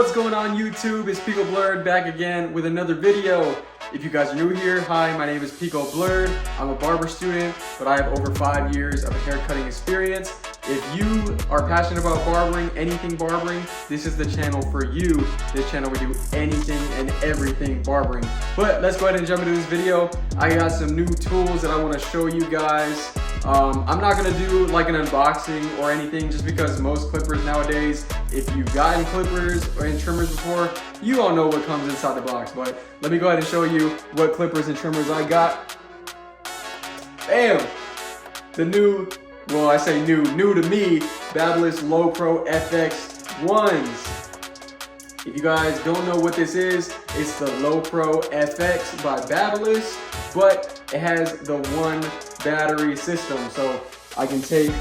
What's going on YouTube? It's Pico.Blurred back again with another video. If you guys are new here, hi, my name is Pico.Blurred. I'm a barber student, but I have over 5 years of hair cutting experience. If you are passionate about barbering, anything barbering, this is the channel for you. This channel we do anything and everything barbering. But let's go ahead and jump into this video. I got some new tools that I want to show you guys. I'm not gonna do like an unboxing or anything just because most clippers nowadays, if you've gotten clippers or trimmers before, you all know what comes inside the box. But let me go ahead and show you what clippers and trimmers I got. Bam! The new, well I say new to me, Babyliss LoPro FX1s. If you guys don't know what this is, it's the LoPro FX by Babyliss, but it has the one battery system. So I can take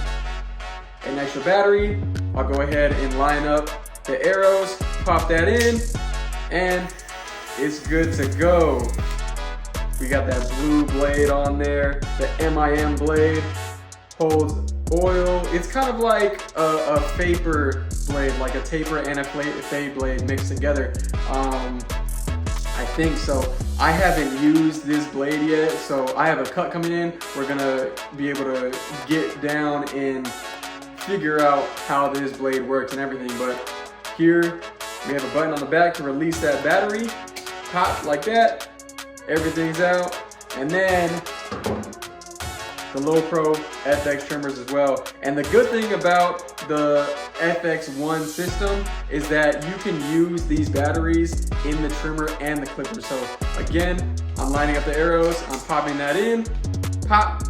an extra battery, I'll go ahead and line up the arrows, pop that in, and it's good to go. We got that blue blade on there, the MIM blade, holds oil. It's kind of like a vapor blade, like a taper and a fade blade mixed together. I think so. I haven't used this blade yet, so I have a cut coming in. We're gonna be able to get down and figure out how this blade works and everything. But here we have a button on the back to release that battery. Pop like that, everything's out. And then the LoPro FX trimmers as well. And the good thing about the FX1 system is that you can use these batteries in the trimmer and the clipper. So again, I'm lining up the arrows, I'm popping that in, pop,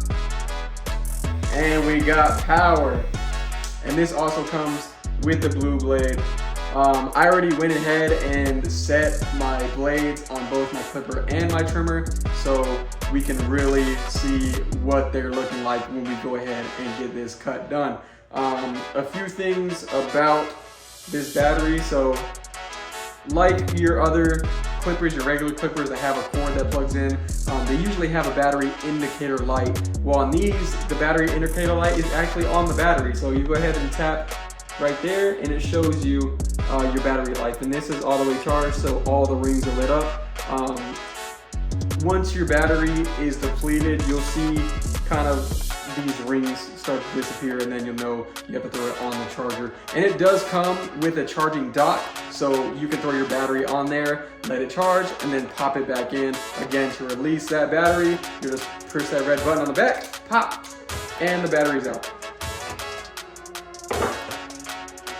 and we got power. And this also comes with the blue blade. I already went ahead and set my blades on both my clipper and my trimmer, so we can really see what they're looking like when we go ahead and get this cut done. A few things about this battery. So like your other clippers, your regular clippers that have a cord that plugs in, they usually have a battery indicator light. Well, on these, the battery indicator light is actually on the battery. So you go ahead and tap right there and it shows you your battery life. And this is all the way charged, so all the rings are lit up. Once your battery is depleted, you'll see kind of these rings start to disappear, and then you'll know you have to throw it on the charger. And it does come with a charging dock, so you can throw your battery on there, let it charge, and then pop it back in. Again, to release that battery, you just push that red button on the back, pop, and the battery's out.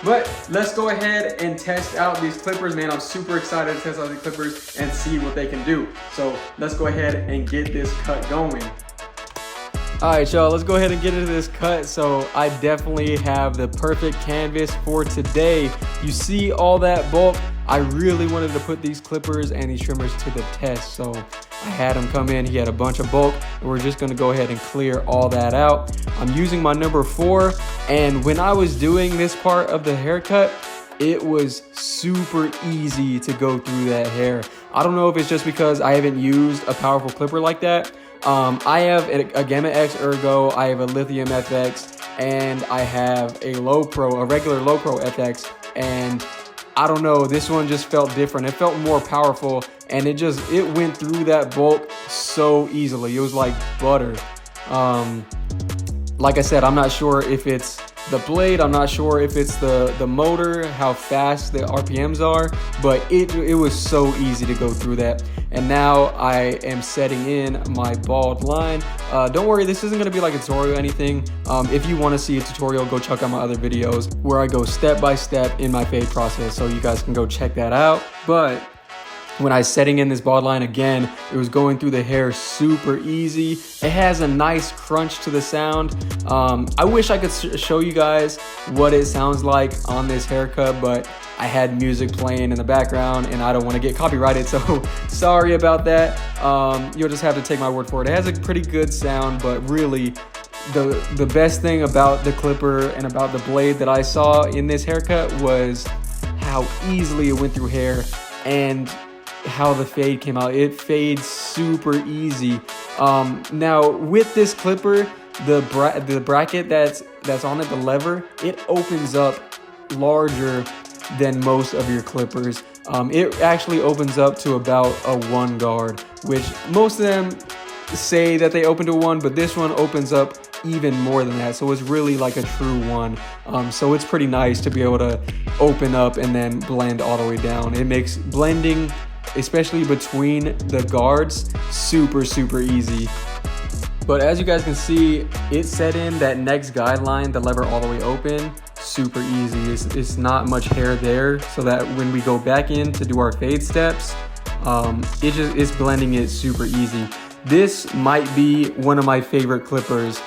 But let's go ahead and test out these clippers, man. I'm super excited to test out these clippers and see what they can do. So let's go ahead and get this cut going. All right, y'all, let's go ahead and get into this cut. So I definitely have the perfect canvas for today. You see all that bulk? I really wanted to put these clippers and these trimmers to the test. So I had him come in, he had a bunch of bulk, and we're just gonna go ahead and clear all that out. I'm using my number 4, and when I was doing this part of the haircut, it was super easy to go through that hair. I don't know if it's just because I haven't used a powerful clipper like that. I have a Gamma X Ergo, I have a Lithium FX, and I have a LoPro, a regular LoPro FX, and I don't know, this one just felt different. It felt more powerful, and it went through that bulk so easily. It was like butter. Like I said, I'm not sure if it's the blade, I'm not sure if it's the motor, how fast the RPMs are, but it was so easy to go through that. And now I am setting in my bald line. Don't worry, this isn't gonna be like a tutorial or anything. If you wanna see a tutorial, go check out my other videos where I go step by step in my fade process, so you guys can go check that out. But when I was setting in this bald line again, it was going through the hair super easy. It has a nice crunch to the sound. I wish I could show you guys what it sounds like on this haircut, but I had music playing in the background and I don't want to get copyrighted, so sorry about that. You'll just have to take my word for it. It has a pretty good sound, but really the best thing about the clipper and about the blade that I saw in this haircut was how easily it went through hair and how the fade came out. It fades super easy. Now with this clipper, the bracket that's on it, the lever, it opens up larger than most of your clippers. It actually opens up to about a 1 guard, which most of them say that they open to 1, but this one opens up even more than that. So it's really like a true 1. So it's pretty nice to be able to open up and then blend all the way down. It makes blending, especially between the guards, super easy. But as you guys can see, it set in that next guideline, the lever all the way open, super easy. It's not much hair there, so that when we go back in to do our fade steps, it's blending it super easy. This might be one of my favorite clippers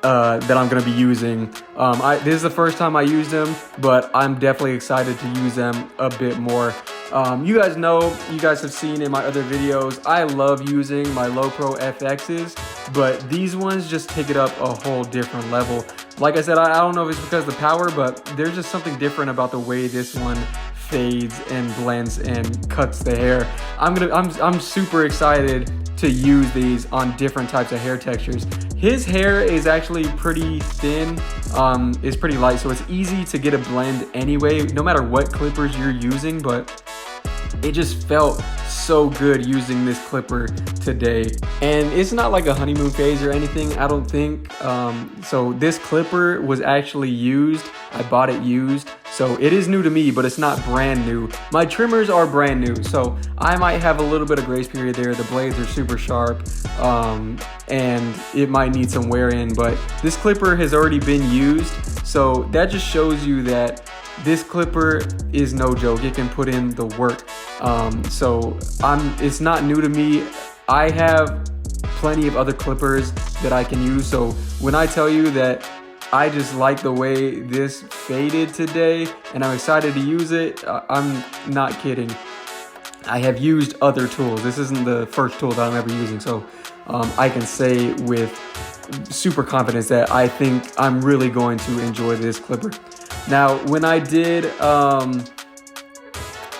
that I'm gonna be using. This is the first time I used them, but I'm definitely excited to use them a bit more. You guys know, you guys have seen in my other videos, I love using my LoPro FXs, but these ones just take it up a whole different level. Like I said, I don't know if it's because of the power, but there's just something different about the way this one fades and blends and cuts the hair. I'm super excited to use these on different types of hair textures. His hair is actually pretty thin, it's pretty light, so it's easy to get a blend anyway, no matter what clippers you're using, but it just felt so good using this clipper today. And it's not like a honeymoon phase or anything, I don't think. So this clipper was actually used. I bought it used. So it is new to me, but it's not brand new. My trimmers are brand new, so I might have a little bit of grace period there. The blades are super sharp, and it might need some wear in, but this clipper has already been used. So that just shows you that this clipper is no joke. It can put in the work. It's not new to me. I have plenty of other clippers that I can use. So when I tell you that I just like the way this faded today and I'm excited to use it, I'm not kidding. I have used other tools. This isn't the first tool that I'm ever using. So I can say with super confidence that I think I'm really going to enjoy this clipper. Now, when I did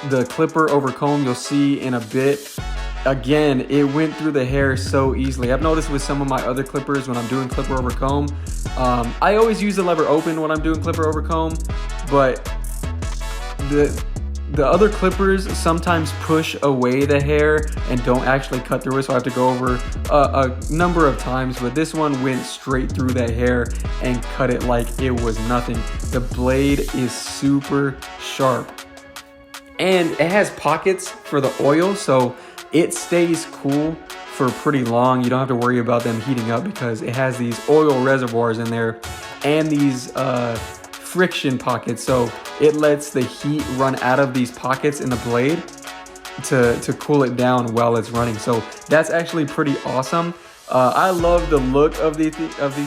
the clipper over comb, you'll see in a bit, again, it went through the hair so easily. I've noticed with some of my other clippers when I'm doing clipper over comb, I always use the lever open when I'm doing clipper over comb, but the other clippers sometimes push away the hair and don't actually cut through it, so I have to go over a number of times, but this one went straight through the hair and cut it like it was nothing. The blade is super sharp, and it has pockets for the oil, so it stays cool for pretty long. You don't have to worry about them heating up because it has these oil reservoirs in there and these friction pockets, so it lets the heat run out of these pockets in the blade to cool it down while it's running. So that's actually pretty awesome. I love the look of these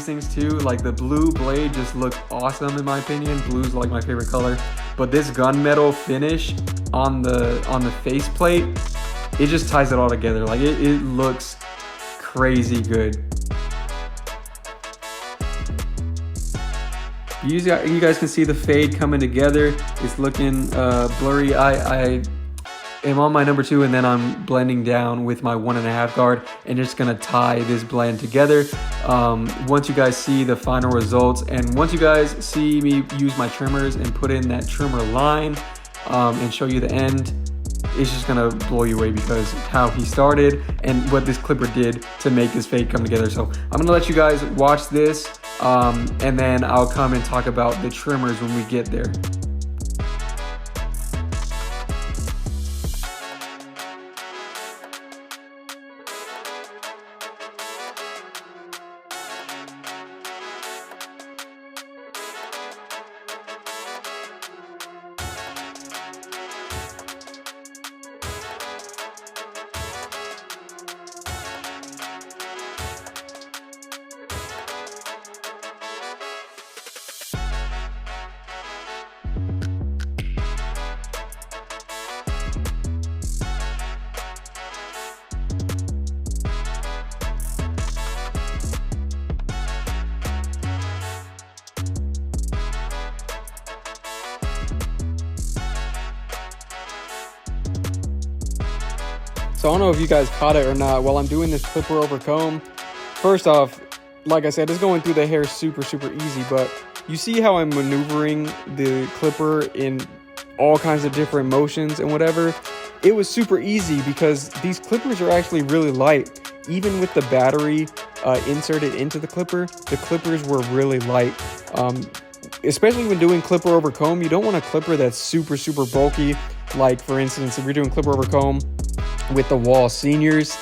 things too. Like the blue blade just looks awesome in my opinion. Blue's like my favorite color, but this gunmetal finish on the faceplate, it just ties it all together. Like it looks crazy good. You guys can see the fade coming together. It's looking blurry. I am on my number 2, and then I'm blending down with my 1.5 guard and just gonna tie this blend together. Once you guys see the final results, and once you guys see me use my trimmers and put in that trimmer line and show you the end, it's just gonna blow you away because how he started and what this clipper did to make this fade come together. So I'm gonna let you guys watch this, and then I'll come and talk about the trimmers when we get there. So I don't know if you guys caught it or not. While I'm doing this clipper over comb, first off, like I said, it's going through the hair super easy, but you see how I'm maneuvering the clipper in all kinds of different motions and whatever. It was super easy because these clippers are actually really light. Even with the battery inserted into the clippers were really light. Especially when doing clipper over comb, you don't want a clipper that's super bulky. Like for instance, if you're doing clipper over comb with the Wall Seniors,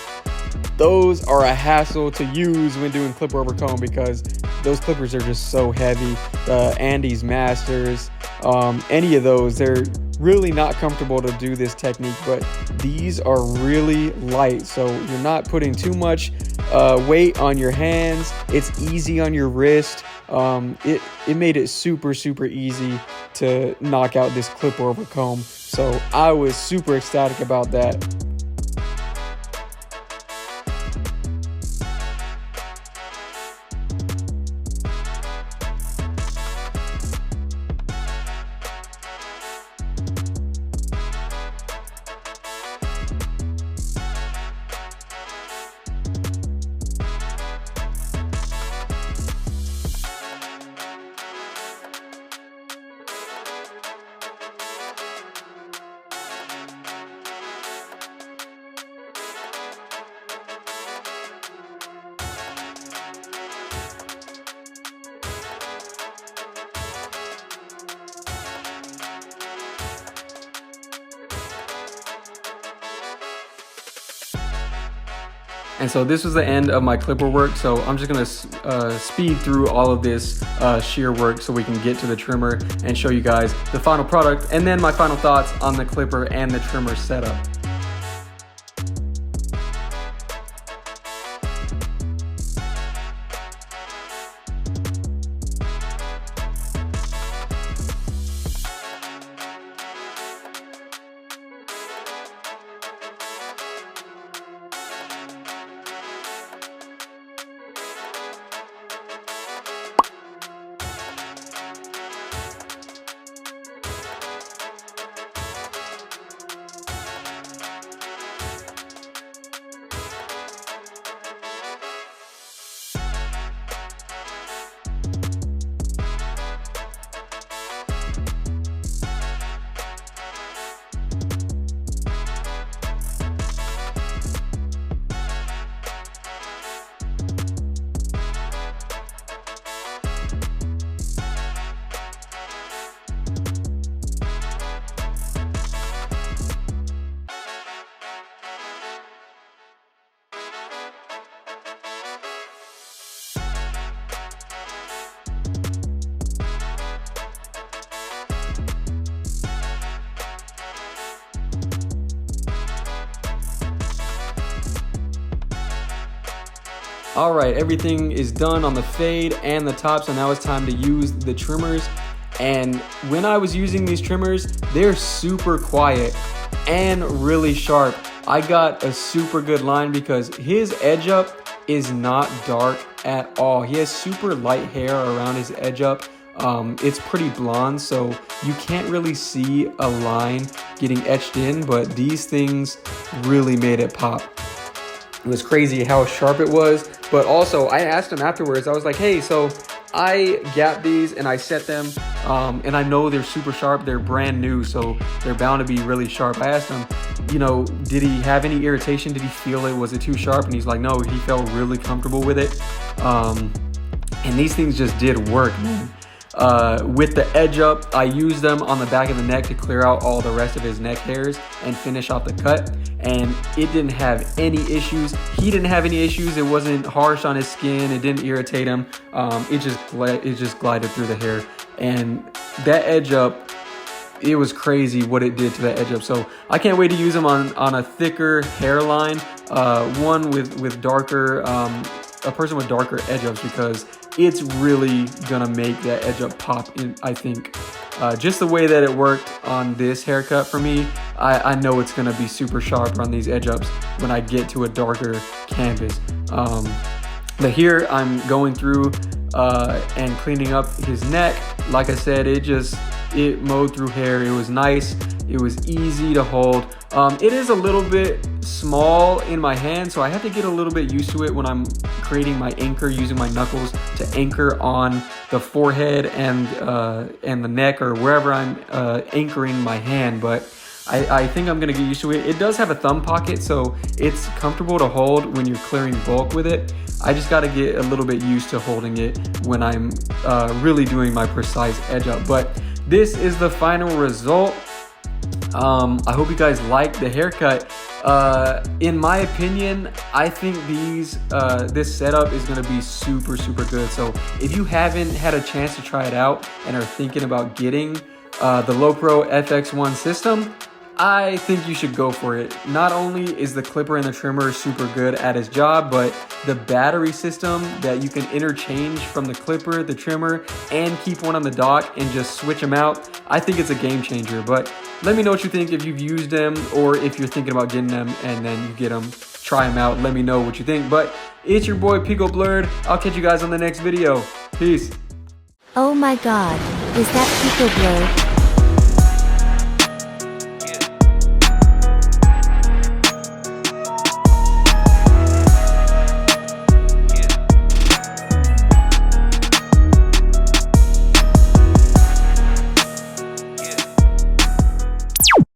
those are a hassle to use when doing clipper over comb because those clippers are just so heavy. The Andes Masters, any of those, they're really not comfortable to do this technique, but these are really light, so you're not putting too much weight on your hands. It's easy on your wrist. It made it super easy to knock out this clipper over comb, so I was super ecstatic about that. And so this was the end of my clipper work. So I'm just gonna speed through all of this shear work so we can get to the trimmer and show you guys the final product and then my final thoughts on the clipper and the trimmer setup. All right, everything is done on the fade and the top, so now it's time to use the trimmers. And when I was using these trimmers, they're super quiet and really sharp. I got a super good line because his edge up is not dark at all. He has super light hair around his edge up. It's pretty blonde, so you can't really see a line getting etched in, but these things really made it pop. It was crazy how sharp it was, but also I asked him afterwards, I was like, hey, so I gapped these and I set them, and I know they're super sharp, they're brand new, so they're bound to be really sharp. I asked him, you know, did he have any irritation? Did he feel it? Was it too sharp? And he's like, no, he felt really comfortable with it. And these things just did work, man. With the edge up, I used them on the back of the neck to clear out all the rest of his neck hairs and finish off the cut, and it didn't have any issues. He didn't have any issues. It wasn't harsh on his skin. It didn't irritate him. It just glided through the hair, and that edge up, it was crazy what it did to that edge up. So I can't wait to use them on a thicker hairline, one with darker, a person with darker edge ups, because it's really gonna make that edge up pop in, I think. Just the way that it worked on this haircut for me, I know it's gonna be super sharp on these edge ups when I get to a darker canvas. But here I'm going through and cleaning up his neck. Like I said, it mowed through hair. It was nice. It was easy to hold. It is a little bit small in my hand, so I have to get a little bit used to it when I'm creating my anchor, using my knuckles to anchor on the forehead and the neck, or wherever I'm anchoring my hand. But I think I'm gonna get used to it. It does have a thumb pocket, so it's comfortable to hold when you're clearing bulk with it. I just gotta get a little bit used to holding it when I'm really doing my precise edge up. But this is the final result. I hope you guys like the haircut. In my opinion, I think this setup is gonna be super good. So if you haven't had a chance to try it out and are thinking about getting the LoPro FX1 system, I think you should go for it. Not only is the clipper and the trimmer super good at its job, but the battery system that you can interchange from the clipper, the trimmer, and keep one on the dock and just switch them out, I think it's a game changer. But let me know what you think if you've used them, or if you're thinking about getting them and then you get them, try them out, let me know what you think. But it's your boy Pico.Blurred. I'll catch you guys on the next video. Peace. Oh my god, is that Pico.Blurred?